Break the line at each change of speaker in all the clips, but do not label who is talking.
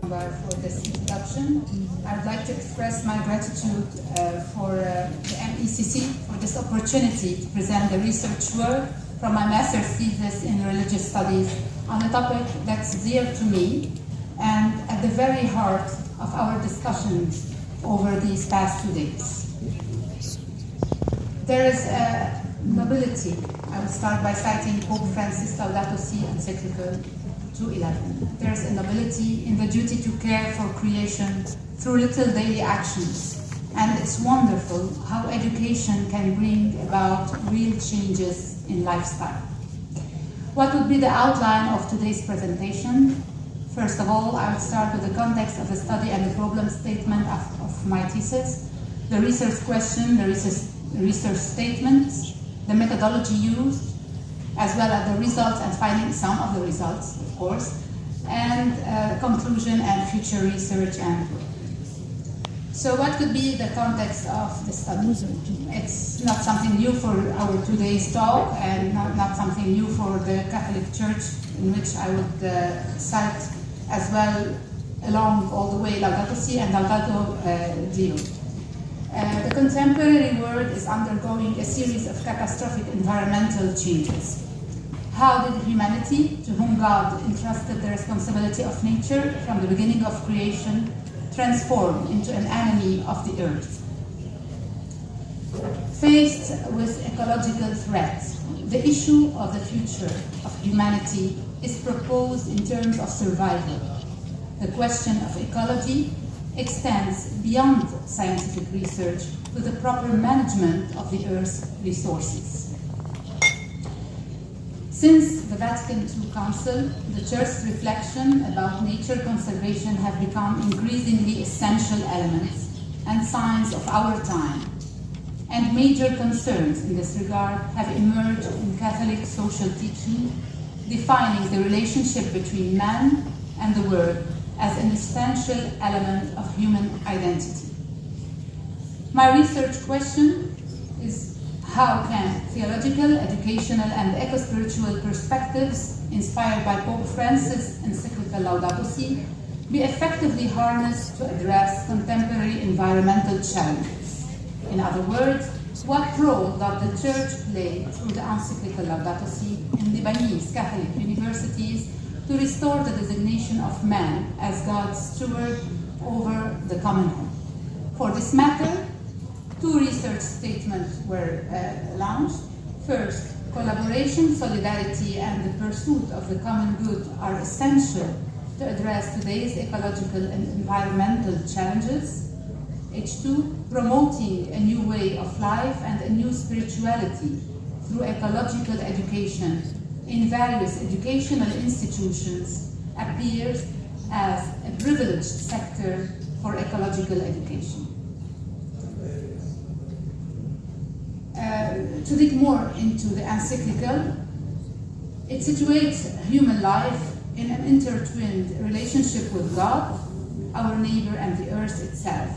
For this introduction. I would like to express my gratitude for the MECC for this opportunity to present the research work from my master's thesis in religious studies on a topic that's dear to me and at the very heart of our discussions over these past 2 days. There is a nobility. I will start by citing Pope Francis' Laudato Si encyclical 2:11. There is a nobility in the duty to care for creation through little daily actions, and it's wonderful how education can bring about real changes in lifestyle. What would be the outline of today's presentation? First of all, I will start with the context of the study and the problem statement of my thesis, the research question, the research statements, the methodology used, as well as the results and findings, some of the results, of course, and conclusion and future research and work. So what could be the context of the study? It's not something new for our today's talk and not something new for the Catholic Church, in which I would cite as well along all the way Laudato Si and Laudato Dio. The contemporary world is undergoing a series of catastrophic environmental changes. How did humanity, to whom God entrusted the responsibility of nature from the beginning of creation, transform into an enemy of the earth? Faced with ecological threats, the issue of the future of humanity is proposed in terms of survival. The question of ecology extends beyond scientific research to the proper management of the Earth's resources. Since the Vatican II Council, the Church's reflection about nature conservation have become increasingly essential elements and signs of our time, and major concerns in this regard have emerged in Catholic social teaching, defining the relationship between man and the world as an essential element of human identity. My research question is: how can theological, educational, and eco-spiritual perspectives inspired by Pope Francis' encyclical Laudato Si be effectively harnessed to address contemporary environmental challenges? In other words, what role does the Church play through the encyclical Laudato Si in Lebanese Catholic universities to restore the designation of man as God's steward over the common home? For this matter, 2 research statements were launched. First, collaboration, solidarity, and the pursuit of the common good are essential to address today's ecological and environmental challenges. H2, promoting a new way of life and a new spirituality through ecological education in various educational institutions appears as a privileged sector for ecological education. to dig more into the encyclical, it situates human life in an intertwined relationship with God, our neighbor, and the earth itself.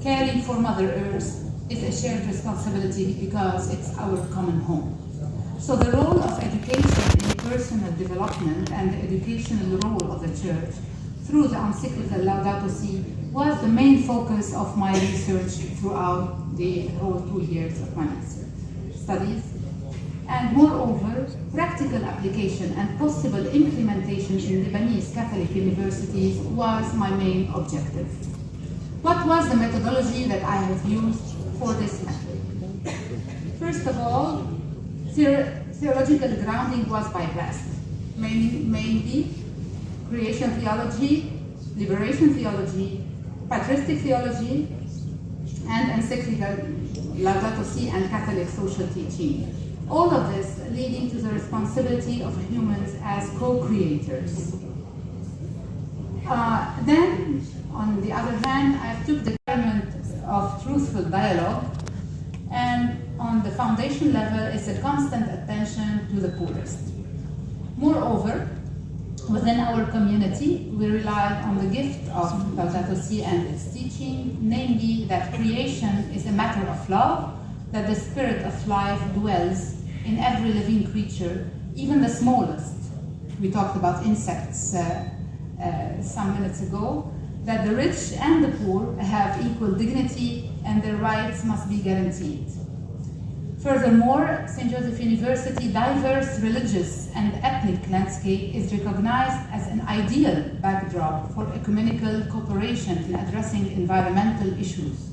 Caring for Mother Earth is a shared responsibility because it's our common home. So the role of education in personal development and the educational role of the Church through the encyclical Laudato Si was the main focus of my research throughout the whole 2 years of my studies. And moreover, practical application and possible implementation in Lebanese Catholic universities was my main objective. What was the methodology that I have used for this method? First of all, theological grounding was bypassed, mainly creation theology, liberation theology, patristic theology, and encyclical Laudato Si and Catholic social teaching. All of this leading to the responsibility of humans as co-creators. Then, on the other hand, I took the element of truthful dialogue, and on the foundation level is a constant attention to the poorest. Moreover, within our community, we relied on the gift of Laudato Si and its teaching, namely that creation is a matter of love, that the spirit of life dwells in every living creature, even the smallest. We talked about insects some minutes ago, that the rich and the poor have equal dignity and their rights must be guaranteed. Furthermore, St. Joseph University diverse religious and ethnic landscape is recognized as an ideal backdrop for ecumenical cooperation in addressing environmental issues.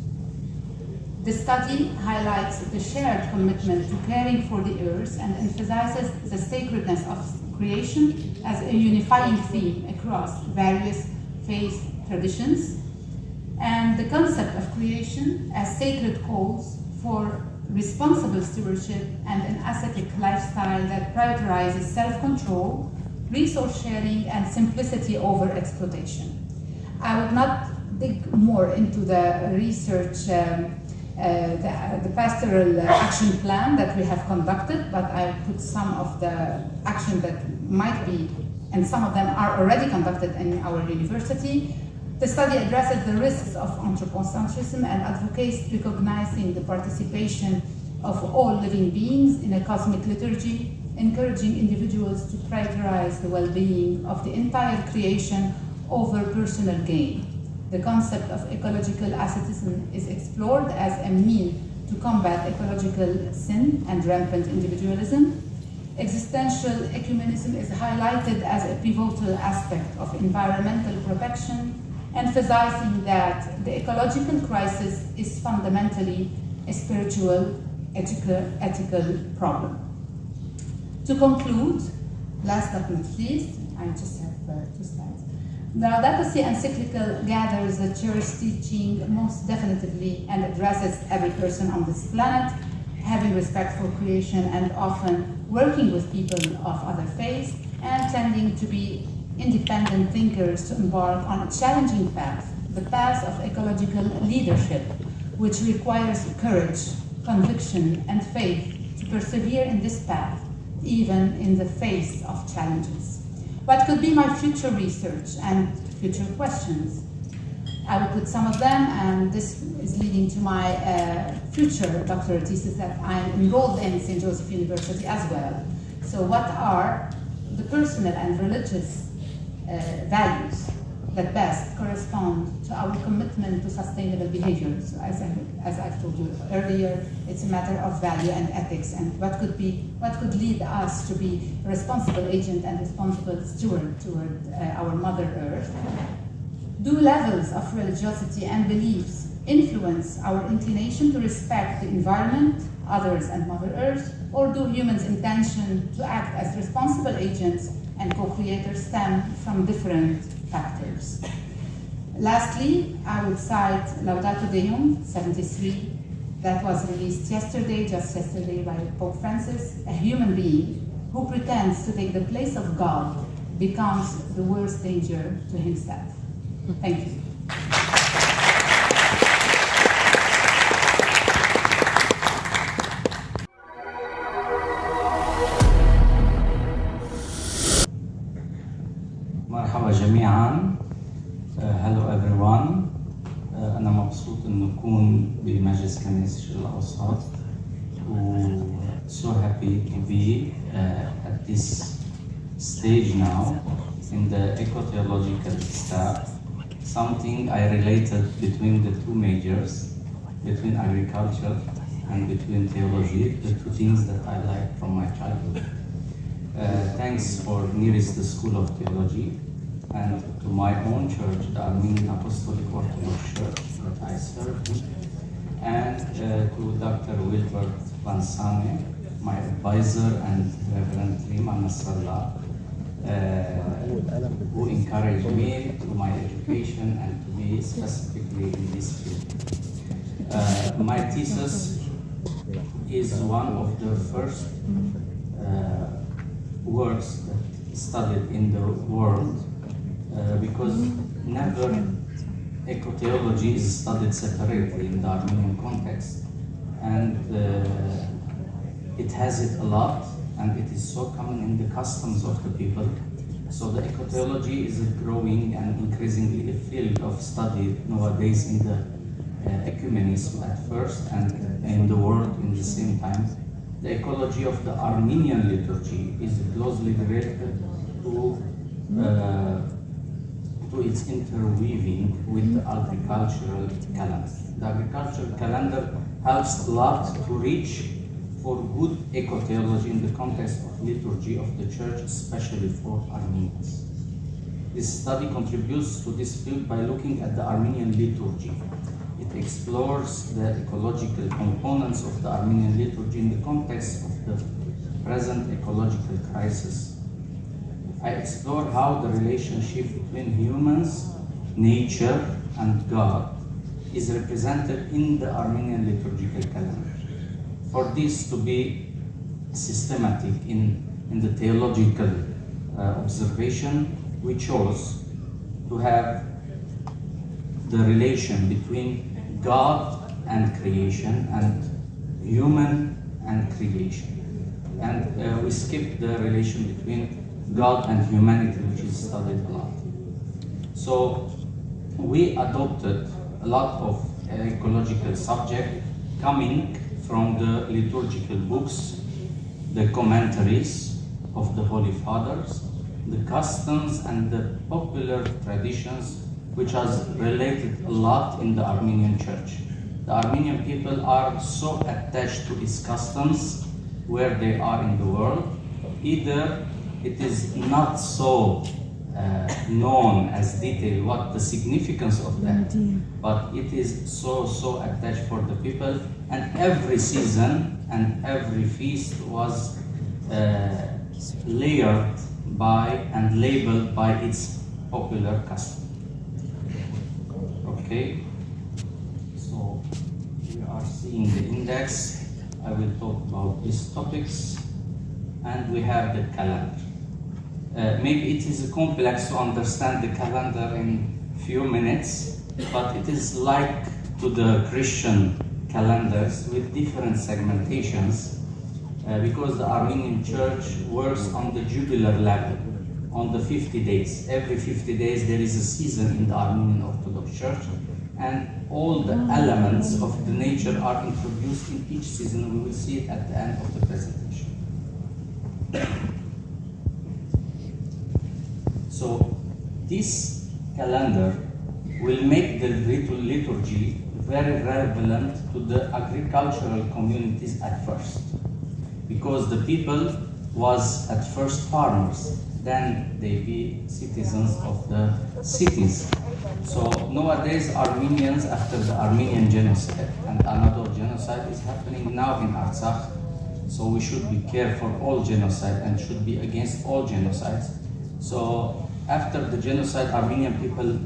The study highlights the shared commitment to caring for the earth and emphasizes the sacredness of creation as a unifying theme across various faith traditions, and the concept of creation as sacred calls for responsible stewardship and an ascetic lifestyle that prioritizes self-control, resource sharing, and simplicity over exploitation. I would not dig more into the research the pastoral action plan that we have conducted, but I put some of the action that might be, and some of them are already conducted in our university. The study addresses the risks of anthropocentrism and advocates recognizing the participation of all living beings in a cosmic liturgy, encouraging individuals to prioritize the well-being of the entire creation over personal gain. The concept of ecological asceticism is explored as a means to combat ecological sin and rampant individualism. Existential ecumenism is highlighted as a pivotal aspect of environmental protection, emphasizing that the ecological crisis is fundamentally a spiritual, ethical problem. To conclude, last but not least, I just have 2 slides. The Laudato Si encyclical gathers the Church teaching most definitively and addresses every person on this planet, having respect for creation and often working with people of other faiths and tending to be independent thinkers to embark on a challenging path, the path of ecological leadership, which requires courage, conviction, and faith to persevere in this path, even in the face of challenges. What could be my future research and future questions? I will put some of them, and this is leading to my future doctoral thesis that I'm enrolled in St. Joseph University as well. So what are the personal and religious values that best correspond to our commitment to sustainable behaviors? As I've told you earlier, it's a matter of value and ethics, and what could lead us to be a responsible agent and responsible steward toward our Mother Earth. Do levels of religiosity and beliefs influence our inclination to respect the environment, others, and Mother Earth, or do humans' intention to act as responsible agents and co-creators stem from different factors? Lastly, I would cite Laudato Deum 73, that was released just yesterday by Pope Francis. A human being who pretends to take the place of God becomes the worst danger to himself. Thank you.
نكون بمجلس كنيسة الأوسط. So happy to be at this stage now in the ecotheological staff. Something I related between the two majors, between agriculture and between theology, the two things that I like from my childhood. Thanks for nearest the School of Theology and to my own church, the Armenian Apostolic Orthodox Church that I serve in, and to Dr. Wilbert Van Sane, my advisor, and Reverend Rima Nasrallah, who encouraged me to my education and to be specifically in this field. My thesis is one of the first works that studied in the world because never ecotheology is studied separately in the Armenian context, and it has it a lot, and it is so common in the customs of the people. So the ecotheology is a growing and increasingly a field of study nowadays in the ecumenism at first and in the world in the same time. The ecology of the Armenian liturgy is closely related to its interweaving with the agricultural calendar. The agricultural calendar helps a lot to reach for good ecotheology in the context of liturgy of the church, especially for Armenians. This study contributes to this field by looking at the Armenian liturgy. It explores the ecological components of the Armenian liturgy in the context of the present ecological crisis. I explore how the relationship between humans, nature, and God is represented in the Armenian liturgical calendar. For this to be systematic in the theological observation, we chose to have the relation between God and creation and human and creation. And we skipped the relation between God and humanity, which is studied a lot. So we adopted a lot of ecological subject coming from the liturgical books, the commentaries of the Holy Fathers, the customs and the popular traditions which has related a lot in the Armenian church. The Armenian people are so attached to its customs where they are in the world. Either it is not so known as detail what the significance of that, but it is so attached for the people, and every season and every feast was layered by and labeled by its popular custom. Okay, so we are seeing the index. I will talk about these topics, and we have the calendar. Maybe it is complex to understand the calendar in few minutes, but it is like to the Christian calendars with different segmentations because the Armenian church works on the jubilar level, on the 50 days. Every 50 days there is a season in the Armenian Orthodox Church, and all the elements of the nature are introduced in each season. We will see it at the end of the presentation. So this calendar will make the liturgy very relevant to the agricultural communities at first, because the people was at first farmers, then they be citizens of the cities. So nowadays Armenians, after the Armenian genocide, and another genocide is happening now in Artsakh, so we should be careful for all genocide and should be against all genocides. So after the genocide, Armenian people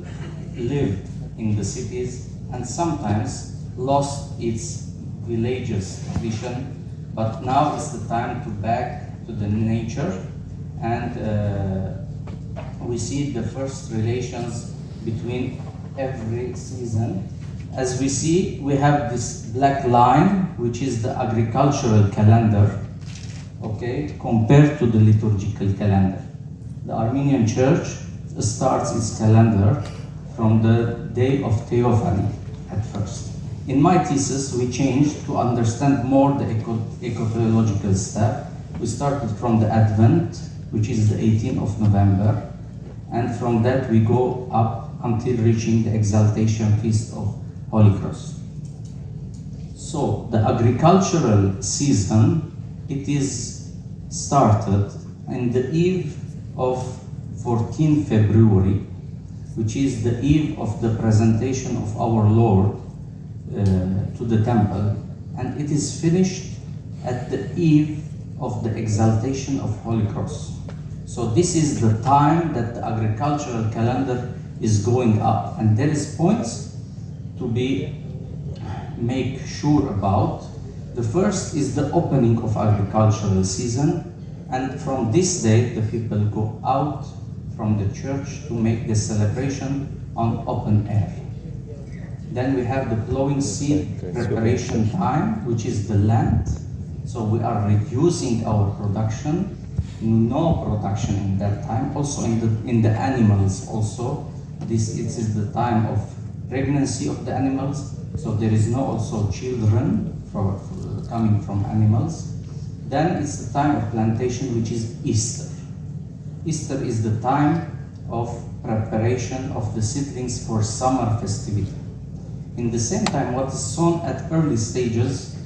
lived in the cities and sometimes lost its religious tradition, but now is the time to back to the nature, and we see the first relations between every season. As we see, we have this black line, which is the agricultural calendar, okay, compared to the liturgical calendar. The Armenian church starts its calendar from the day of Theophany at first. In my thesis, we changed to understand more the ecotheological step. We started from the Advent, which is the 18th of November, and from that we go up until reaching the Exaltation Feast of Holy Cross. So the agricultural season, it is started in the eve of 14 February, which is the eve of the presentation of our Lord to the temple, and it is finished at the eve of the Exaltation of Holy Cross. So this is the time that the agricultural calendar is going up, and there is points to be make sure about. The first is the opening of agricultural season, and from this day the people go out from the church to make the celebration on open air. Then we have the plowing seed preparation time, which is the Lent. So we are reducing our production, no production in that time. Also in the animals also, it is the time of pregnancy of the animals. So there is no also children coming from animals. Then it's the time of plantation, which is Easter. Easter is the time of preparation of the seedlings for summer festivity. In the same time, what is sown at early stages,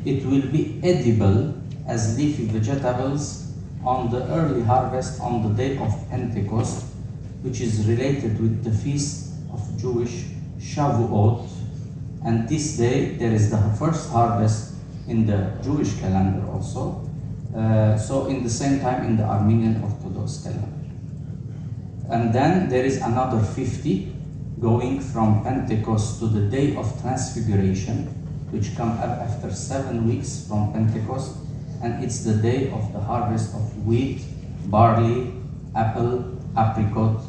it will be edible as leafy vegetables on the early harvest on the day of Pentecost, which is related with the feast of Jewish Shavuot. And this day, there is the first harvest in the Jewish calendar also. So in the same time in the Armenian Orthodox calendar. And then there is another 50 going from Pentecost to the day of Transfiguration, which come up after 7 weeks from Pentecost, and it's the day of the harvest of wheat, barley, apple, apricot,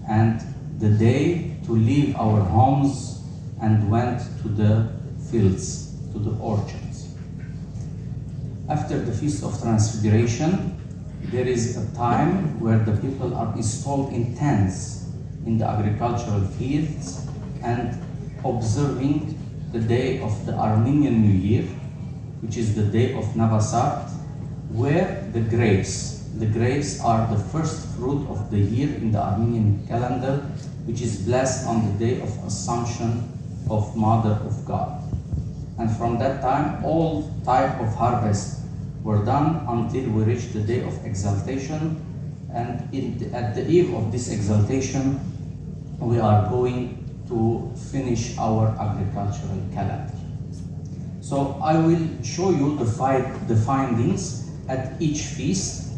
and the day to leave our homes and went to the fields, to the orchards. After the Feast of Transfiguration, there is a time where the people are installed in tents in the agricultural fields and observing the day of the Armenian New Year, which is the day of Navasart, where the grapes are the first fruit of the year in the Armenian calendar, which is blessed on the day of Assumption of Mother of God. And from that time, all type of harvest were done until we reached the day of Exaltation. And at the eve of this Exaltation, we are going to finish our agricultural calendar. So I will show you the findings at each feast.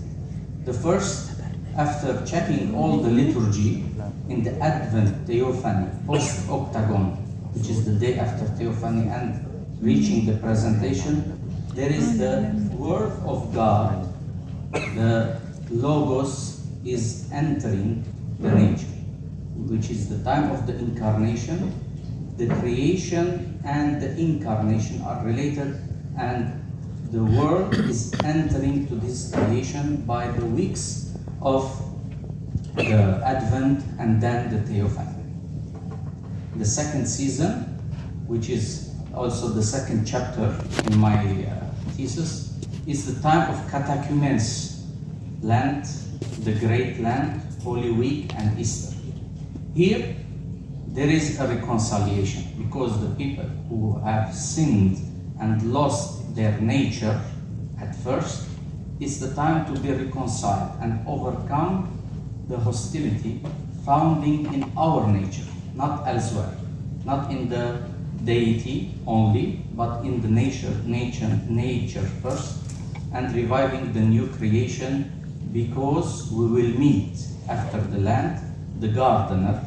The first, after checking all the liturgy in the Advent Theophany, post-octagon, which is the day after Theophany, and reaching the presentation, there is the Word of God, the Logos is entering the nature, which is the time of the Incarnation. The creation and the Incarnation are related, and the world is entering to this creation by the weeks of the Advent and then the Theophany. The second season, which is also the second chapter in my thesis, is the time of catechumens, Lent, the Great Lent, Holy Week, and Easter. Here, there is a reconciliation, because the people who have sinned and lost their nature at first, it's the time to be reconciled and overcome the hostility founding in our nature, not elsewhere, not in the deity only, but in the nature first, and reviving the new creation, because we will meet after the Lent the gardener,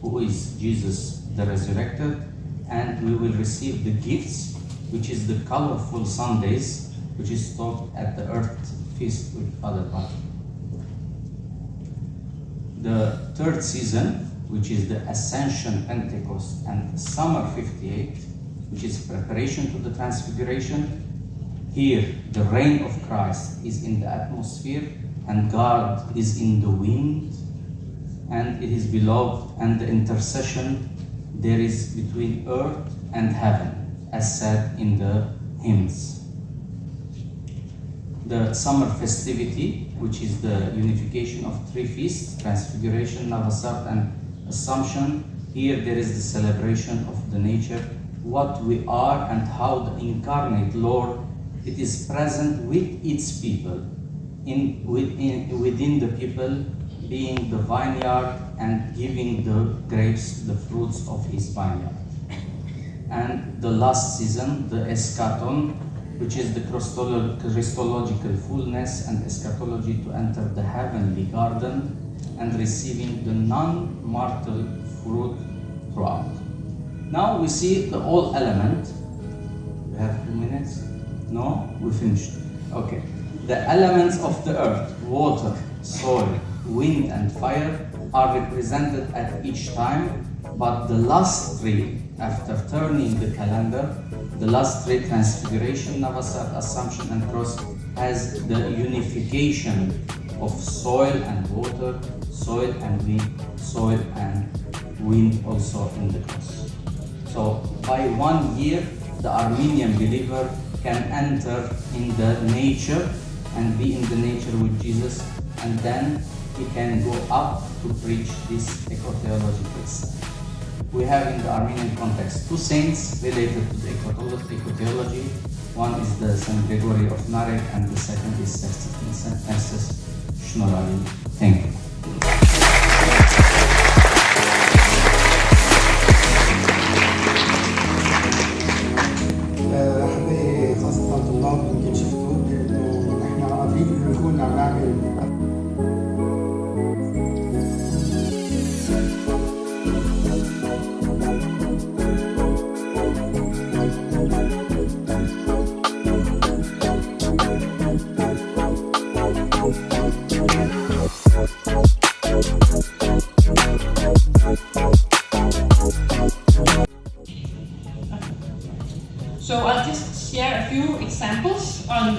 who is Jesus the resurrected, and we will receive the gifts, which is the colorful Sundays, which is taught at the Earth Feast with Father Patrick. The third season, which is the Ascension, Pentecost, and the Summer 58, which is preparation to the Transfiguration. Here, the reign of Christ is in the atmosphere, and God is in the wind, and it is beloved, and the intercession there is between earth and heaven, as said in the hymns. The summer festivity, which is the unification of three feasts, Transfiguration, Navasart, and Assumption. Here there is the celebration of the nature, what we are and how the incarnate Lord, it is present with its people, within the people, being the vineyard and giving the grapes, the fruits of his vineyard. And the last season, the eschaton, which is the Christological fullness and eschatology to enter the heavenly garden and receiving the non-mortal fruit throughout. Now we see the all element. We have 2 minutes? No? We finished. Okay. The elements of the earth, water, soil, wind and fire are represented at each time, but the last three, after turning the calendar, the last three, Transfiguration, Navasart, Assumption and Cross, has the unification of soil and water, soil and wind also in the cross. So by 1 year, the Armenian believer can enter in the nature and be in the nature with Jesus, and then he can go up to preach this ecotheological study. We have in the Armenian context 2 saints related to the ecotheology. One is the Saint Gregory of Narek, and the second is Saint Francis Shnorari. Thank you.
أحبائي خاصة الطلاب يمكن شفتوا إنه إحنا قادرين إنه نكون عم نعمل
So I'll just share a few examples on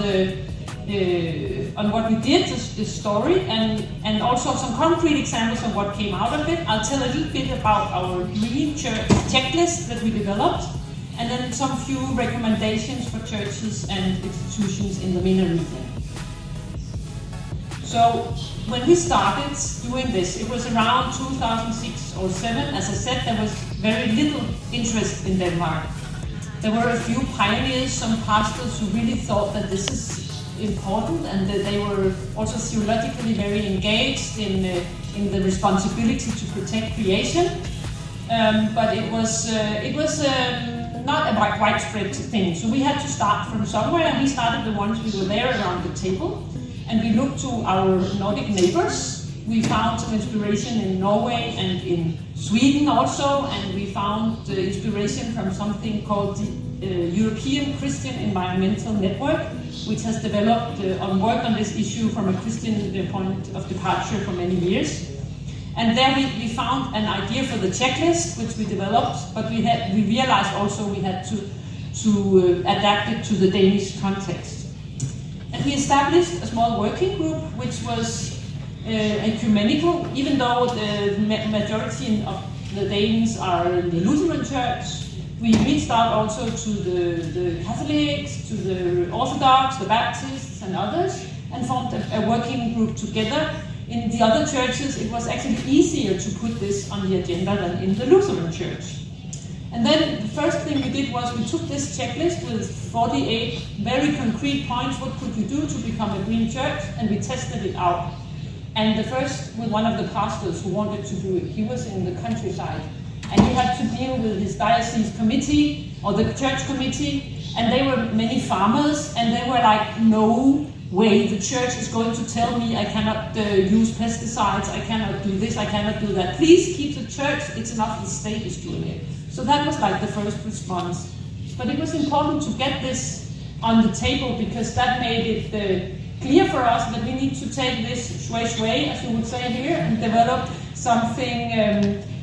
on what we did, the story, and also some concrete examples of what came out of it. I'll tell a little bit about our green church checklist that we developed, and then some few recommendations for churches and institutions in the MENA region. So when we started doing this, it was around 2006 or 7. As I said, there was very little interest in Denmark. There were a few pioneers, some pastors who really thought that this is important, and that they were also theologically very engaged in the responsibility to protect creation. But it was not a widespread thing. So we had to start from somewhere, and we started the ones we were there around the table, and we looked to our Nordic neighbors. We found some inspiration in Norway and in Sweden also, and we found inspiration from something called the European Christian Environmental Network, which has developed worked on this issue from a Christian point of departure for many years. And there we found an idea for the checklist, which we developed, but we realized also we had to adapt it to the Danish context. And we established a small working group, which was ecumenical, even though the majority of the Danes are in the Lutheran Church. We reached out also to the Catholics, to the Orthodox, the Baptists and others, and formed a working group together. In the other churches, it was actually easier to put this on the agenda than in the Lutheran Church. And then the first thing we did was we took this checklist with 48 very concrete points, what could you do to become a green church, and we tested it out. And the first with one of the pastors who wanted to do it. He was in the countryside, and he had to deal with his diocese committee or the church committee, and they were many farmers, and they were like, no way, the church is going to tell me I cannot use pesticides, I cannot do this, I cannot do that. Please keep the church, it's enough the state is doing it. So that was like the first response. But it was important to get this on the table, because that made it clear for us that we need to take this shui, as you would say here, and develop something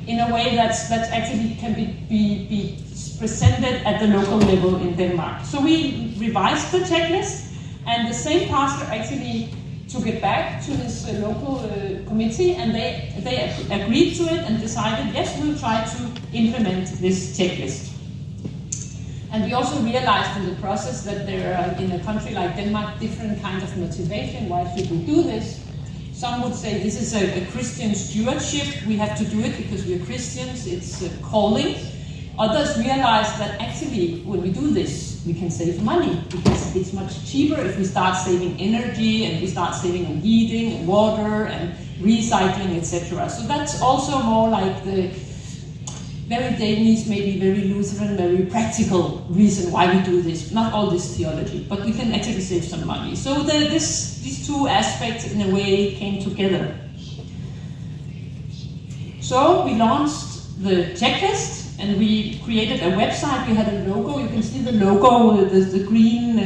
in a way that's actually can be presented at the local level in Denmark. So we revised the checklist, and the same pastor actually took it back to his local committee, and they agreed to it and decided, yes, we'll try to implement this checklist. And we also realized in the process that there are, in a country like Denmark, different kinds of motivation. Why should we do this? Some would say this is a Christian stewardship. We have to do it because we're Christians. It's a calling. Others realize that actually, when we do this, we can save money because it's much cheaper if we start saving energy and we start saving on heating and water and recycling, etc. So that's also more like the very Danish, maybe very Lutheran, very practical reason why we do this. Not all this theology, but we can actually save some money. So these two aspects in a way came together. So we launched the checklist and we created a website. We had a logo. You can see the logo, the green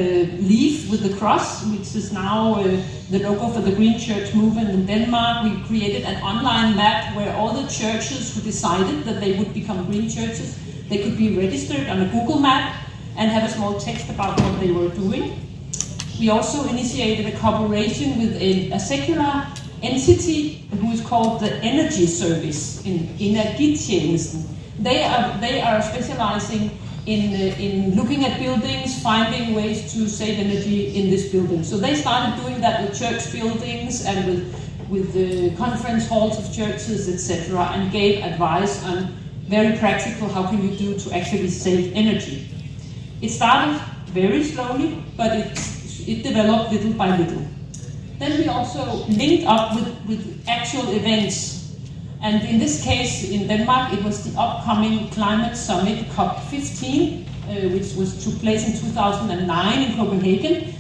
leaf with the cross, which is now the logo for the Green Church movement in Denmark. We created an online map where all the churches who decided that they would become green churches, they could be registered on a Google map and have a small text about what they were doing. We also initiated a cooperation with a secular entity who is called the Energy Service in Energitjenesten. They are specializing in looking at buildings, finding ways to save energy in this building. So they started doing that with church buildings and with the conference halls of churches, etc., and gave advice on very practical how can you do to actually save energy. It started very slowly, but it developed little by little. Then we also linked up with actual events. And in this case, in Denmark, it was the upcoming climate summit, COP15, which took place in 2009 in Copenhagen.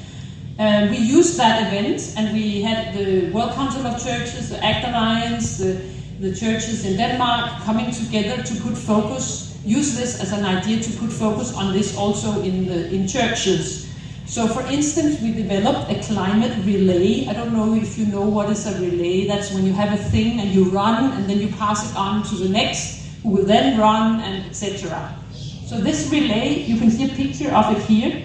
We used that event, and we had the World Council of Churches, the ACT Alliance, the churches in Denmark coming together to put focus, use this as an idea to put focus on this also in churches. So for instance, we developed a climate relay. I don't know if you know what is a relay. That's when you have a thing and you run and then you pass it on to the next, who will then run, and etc. So this relay, you can see a picture of it here.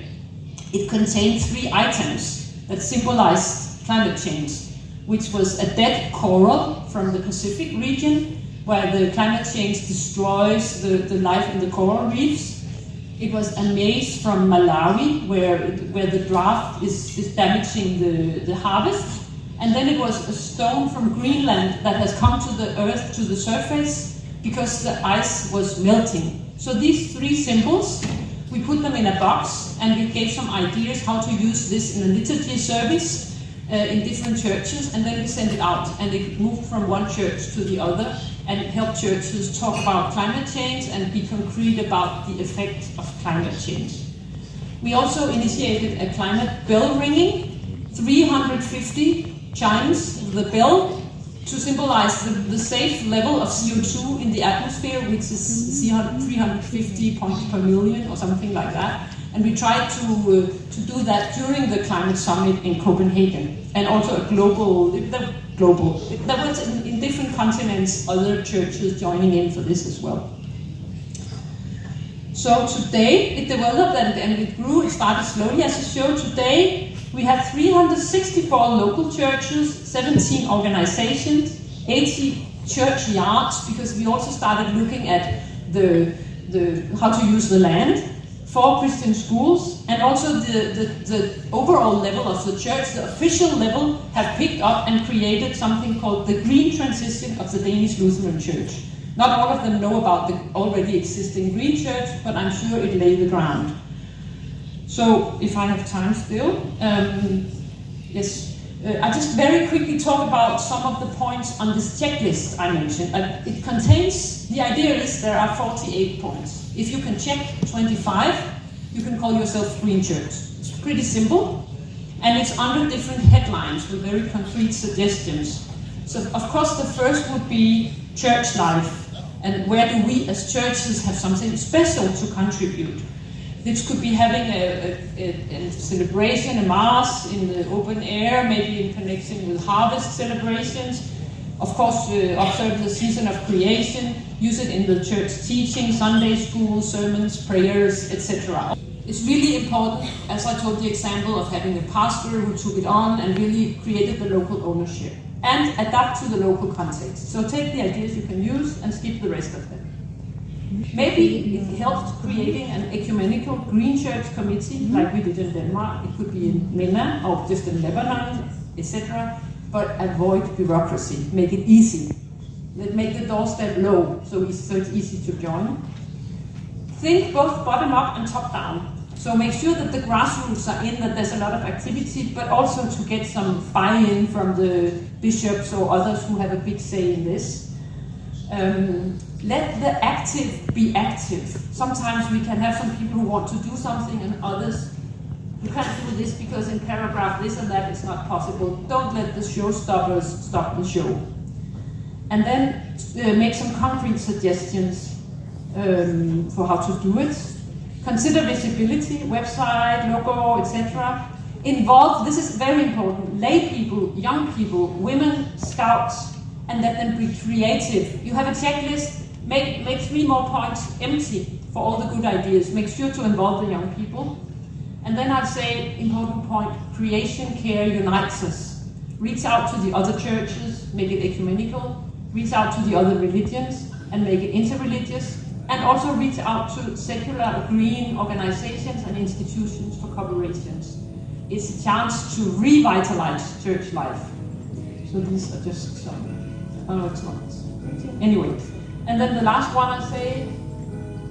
It contained 3 items that symbolized climate change, which was a dead coral from the Pacific region, where the climate change destroys the life in the coral reefs. It was a maize from Malawi, where the drought is damaging the harvest. And then it was a stone from Greenland that has come to the earth, to the surface, because the ice was melting. So these 3 symbols, we put them in a box, and we gave some ideas how to use this in a liturgy service in different churches, and then we sent it out, and it moved from one church to the other, and help churches talk about climate change and be concrete about the effect of climate change. We also initiated a climate bell ringing, 350 chimes of the bell to symbolize the safe level of CO2 in the atmosphere, which is 350 parts per million or something like that. And we tried to do that during the climate summit in Copenhagen, and also a global. There was in different continents other churches joining in for this as well. So today it developed and it grew. It started slowly, as I showed. Today we have 364 local churches, 17 organizations, 80 church yards, because we also started looking at the how to use the land. 4 Christian schools, and also the overall level of the church, the official level, have picked up and created something called the Green Transition of the Danish Lutheran Church. Not all of them know about the already existing Green Church, but I'm sure it laid the ground. So, if I have time still, yes, I'll just very quickly talk about some of the points on this checklist I mentioned. It contains, the idea is there are 48 points. If you can check 25, you can call yourself Green Church. It's pretty simple, and it's under different headlines with very concrete suggestions. So, of course, the first would be church life, and where do we as churches have something special to contribute? This could be having a celebration, a mass in the open air, maybe in connection with harvest celebrations. Of course, observe the season of creation, use it in the church teaching, Sunday school, sermons, prayers, etc. It's really important, as I told the example of having a pastor who took it on and really created the local ownership and adapt to the local context. So take the ideas you can use and skip the rest of them. Maybe it helped creating an ecumenical green church committee like we did in Denmark. It could be in MENA or just in Lebanon, etc. But avoid bureaucracy, make it easy. Make the doorstep low so it's easy to join. Think both bottom up and top down. So make sure that the grassroots are in, that there's a lot of activity, but also to get some buy-in from the bishops or others who have a big say in this. Let the active be active. Sometimes we can have some people who want to do something and others, you can't do this because in paragraph this and that it's not possible. Don't let the showstoppers stop the show. And then make some concrete suggestions for how to do it. Consider visibility, website, logo, etc. Involve, this is very important, lay people, young people, women, scouts, and let them be creative. You have a checklist, make 3 more points empty for all the good ideas. Make sure to involve the young people. And then I'd say, important point, creation care unites us. Reach out to the other churches, make it ecumenical. Reach out to the other religions and make it interreligious. And also reach out to secular green organizations and institutions for collaborations. It's a chance to revitalize church life. So these are just some, oh, it's not. Anyway, and then the last one I say,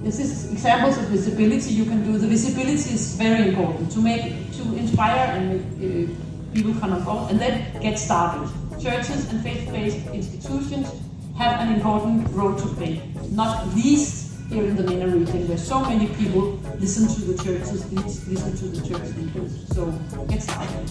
this is examples of visibility you can do. The visibility is very important to inspire and make people come on board and then get started. Churches and faith-based institutions have an important role to play, not least here in the MENA region, where so many people listen to the churches, listen to the church leaders. So get started.